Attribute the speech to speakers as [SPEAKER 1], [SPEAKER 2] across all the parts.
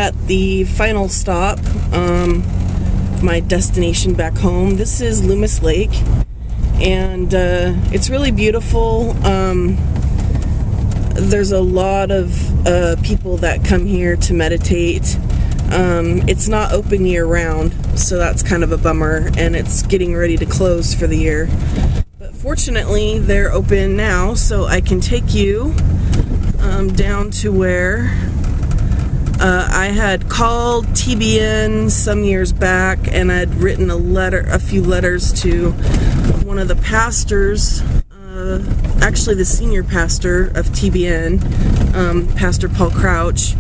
[SPEAKER 1] at the final stop, my destination back home. This is Loomis Lake, and it's really beautiful. There's a lot of people that come here to meditate. It's not open year-round, so that's kind of a bummer, and it's getting ready to close for the year. But fortunately, they're open now, so I can take you down to where I had called TBN some years back, and I'd written a few letters to one of the pastors, actually the senior pastor of TBN, Pastor Paul Crouch,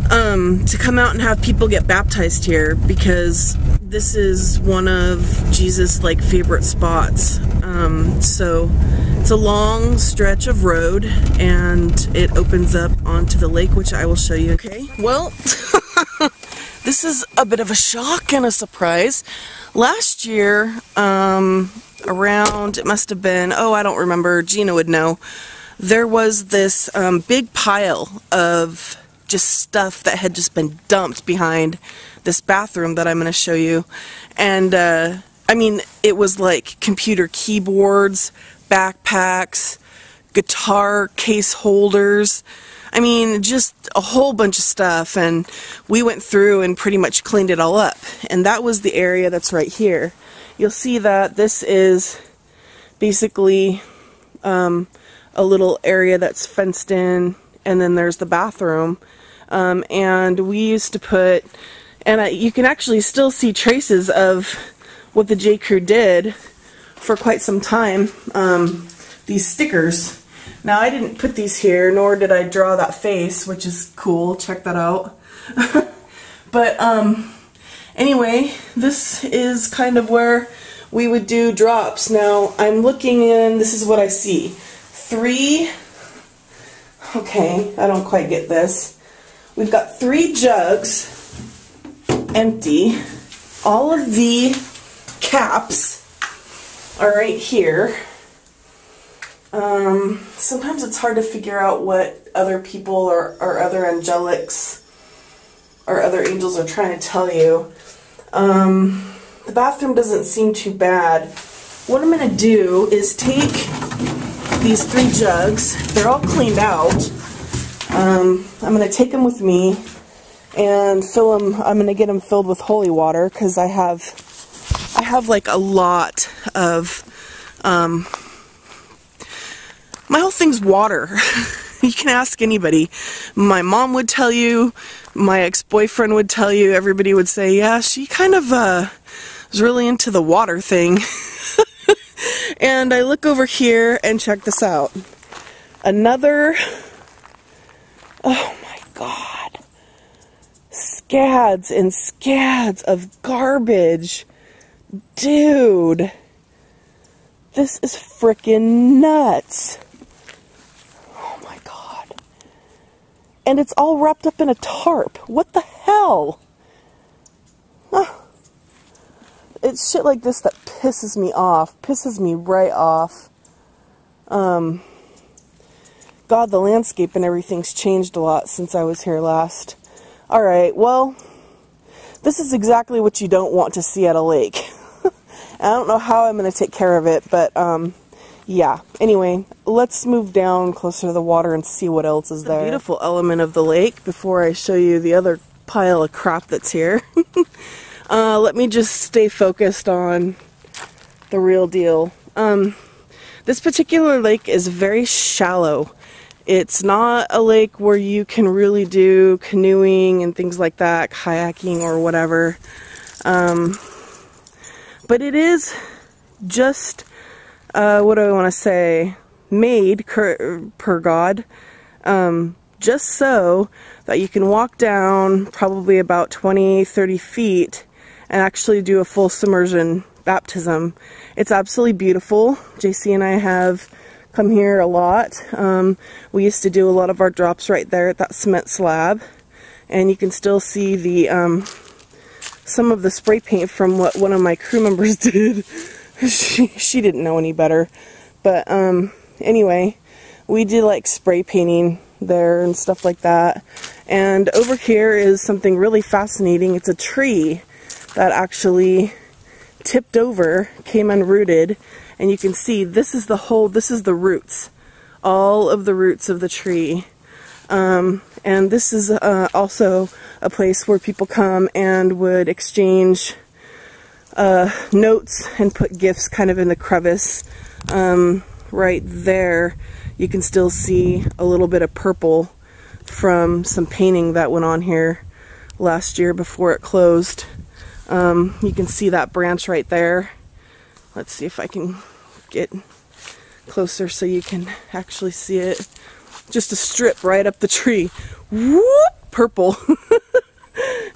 [SPEAKER 1] to come out and have people get baptized here, because this is one of Jesus' favorite spots. So it's a long stretch of road, and it opens up onto the lake, which I will show you. Okay, well, this is a bit of a shock and a surprise. Last year, around, it must have been, oh, I don't remember, Gina would know, there was this big pile of just stuff that had just been dumped behind this bathroom that I'm going to show you. And I mean, it was like computer keyboards, backpacks, guitar case holders. I mean, just a whole bunch of stuff, and we went through and pretty much cleaned it all up. And that was the area that's right here. You'll see that this is basically a little area that's fenced in, and then there's the bathroom. And we used to put, and you can actually still see traces of what the J. Crew did for quite some time, these stickers. Now, I didn't put these here, nor did I draw that face, which is cool. Check that out. But anyway, this is kind of where we would do drops. Now, I'm looking in, this is what I see. 3, okay, I don't quite get this. We've got 3 jugs, empty. All of the caps are right here. Sometimes it's hard to figure out what other people or other angelics or other angels are trying to tell you. The bathroom doesn't seem too bad. What I'm going to do is take these 3 jugs. They're all cleaned out. I'm going to take them with me and fill them. I'm going to get them filled with holy water, because I have like a lot of, my whole thing's water. You can ask anybody. My mom would tell you, my ex-boyfriend would tell you, everybody would say, yeah, she kind of was really into the water thing. And I look over here and check this out. Another, oh my God, scads and scads of garbage. Dude, this is frickin' nuts. Oh my God. And it's all wrapped up in a tarp. What the hell? It's shit like this that pisses me off. Pisses me right off. God, the landscape and everything's changed a lot since I was here last. Alright, well, this is exactly what you don't want to see at a lake. I don't know how I'm going to take care of it, but, yeah. Anyway, let's move down closer to the water and see what else is there. The beautiful element of the lake before I show you the other pile of crap that's here. Let me just stay focused on the real deal. This particular lake is very shallow. It's not a lake where you can really do canoeing and things like that, kayaking or whatever. But it is just, what do I want to say, made per God, just so that you can walk down probably about 20-30 feet and actually do a full submersion baptism. It's absolutely beautiful. JC and I have come here a lot. We used to do a lot of our drops right there at that cement slab, and you can still see the some of the spray paint from what one of my crew members did. she didn't know any better, but anyway, we did like spray painting there and stuff like that. And over here is something really fascinating. It's a tree that actually tipped over, came unrooted, and you can see this is the roots, all of the roots of the tree. And this is also a place where people come and would exchange notes and put gifts kind of in the crevice. Right there you can still see a little bit of purple from some painting that went on here last year before it closed. You can see that branch right there. Let's see if I can get closer so you can actually see it. Just a strip right up the tree. Whoop! Purple.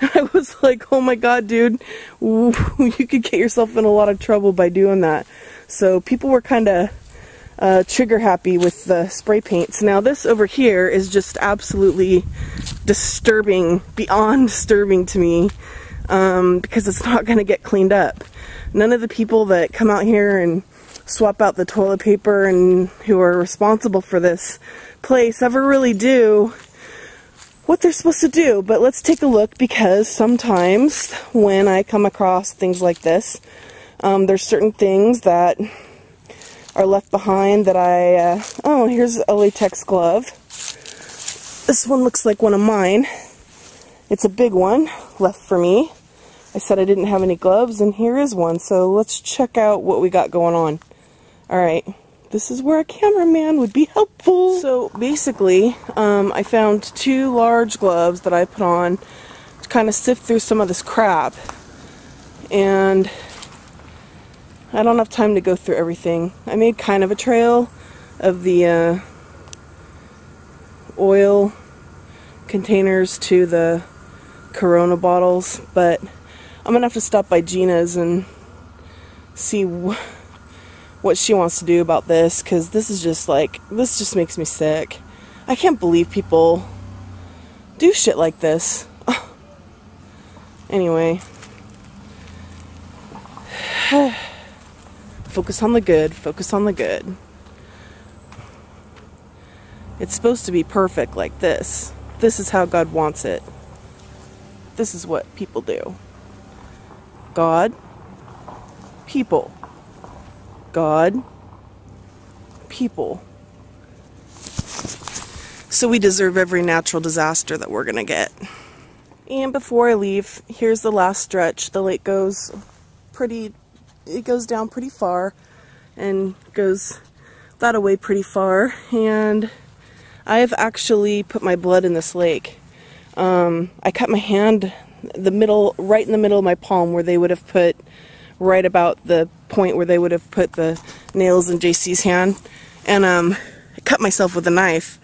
[SPEAKER 1] I was like, oh my god, dude, you could get yourself in a lot of trouble by doing that. So people were kind of trigger happy with the spray paints. Now this over here is just absolutely disturbing, beyond disturbing to me, because it's not going to get cleaned up. None of the people that come out here and swap out the toilet paper and who are responsible for this place ever really do what they're supposed to do. But let's take a look, because sometimes when I come across things like this, there's certain things that are left behind that I, oh, here's a latex glove. This one looks like one of mine. It's a big one left for me. I said I didn't have any gloves, and here is one. So let's check out what we got going on. Alright, this is where a cameraman would be helpful. So basically, I found 2 large gloves that I put on to kind of sift through some of this crap. And I don't have time to go through everything. I made kind of a trail of the oil containers to the Corona bottles, but I'm gonna have to stop by Gina's and see what she wants to do about this, because this is just like, this just makes me sick. I can't believe people do shit like this. Anyway. Focus on the good, focus on the good. It's supposed to be perfect like this. This is how God wants it. This is what people do. God, people. God, people. So we deserve every natural disaster that we're gonna get. And before I leave, here's the last stretch. The lake goes down pretty far and goes that away pretty far. And I have actually put my blood in this lake. I cut my hand, right in the middle of my palm, where they would have put, right about the point where they would have put the nails in JC's hand. And I cut myself with a knife.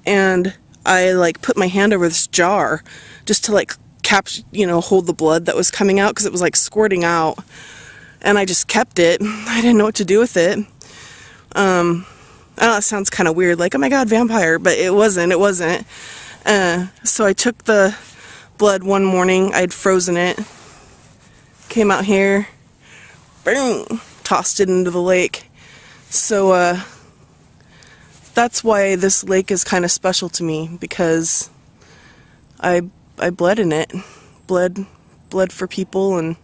[SPEAKER 1] And I like put my hand over this jar just to like hold the blood that was coming out, because it was like squirting out. And I just kept it. I didn't know what to do with it. I know that sounds kind of weird, like, oh my god, vampire, but it wasn't. So I took the blood one morning, I'd frozen it, came out here, boom, tossed it into the lake. So that's why this lake is kind of special to me, because I bled in it. Bled for people and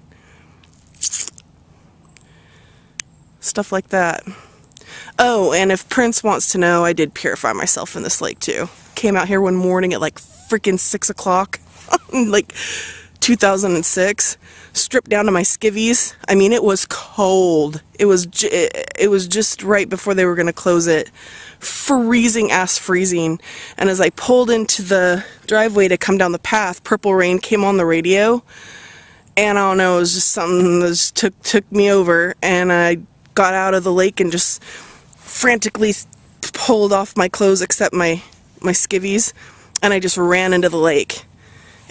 [SPEAKER 1] stuff like that. Oh, and if Prince wants to know, I did purify myself in this lake too. Came out here one morning at like freaking 6 o'clock, like 2006, stripped down to my skivvies. I mean, it was cold. It was just right before they were going to close it. Freezing ass freezing. And as I pulled into the driveway to come down the path, Purple Rain came on the radio. And I don't know, it was just something that just took me over. And I got out of the lake and just frantically pulled off my clothes except my skivvies. And I just ran into the lake.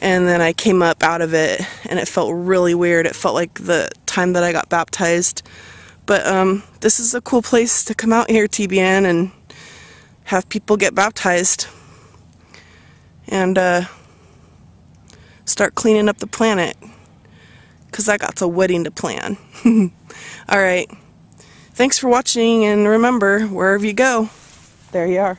[SPEAKER 1] And then I came up out of it, and it felt really weird. It felt like the time that I got baptized. But this is a cool place to come out here, TBN, and have people get baptized. And start cleaning up the planet. Because I got a wedding to plan. Alright. Thanks for watching, and remember, wherever you go, there you are.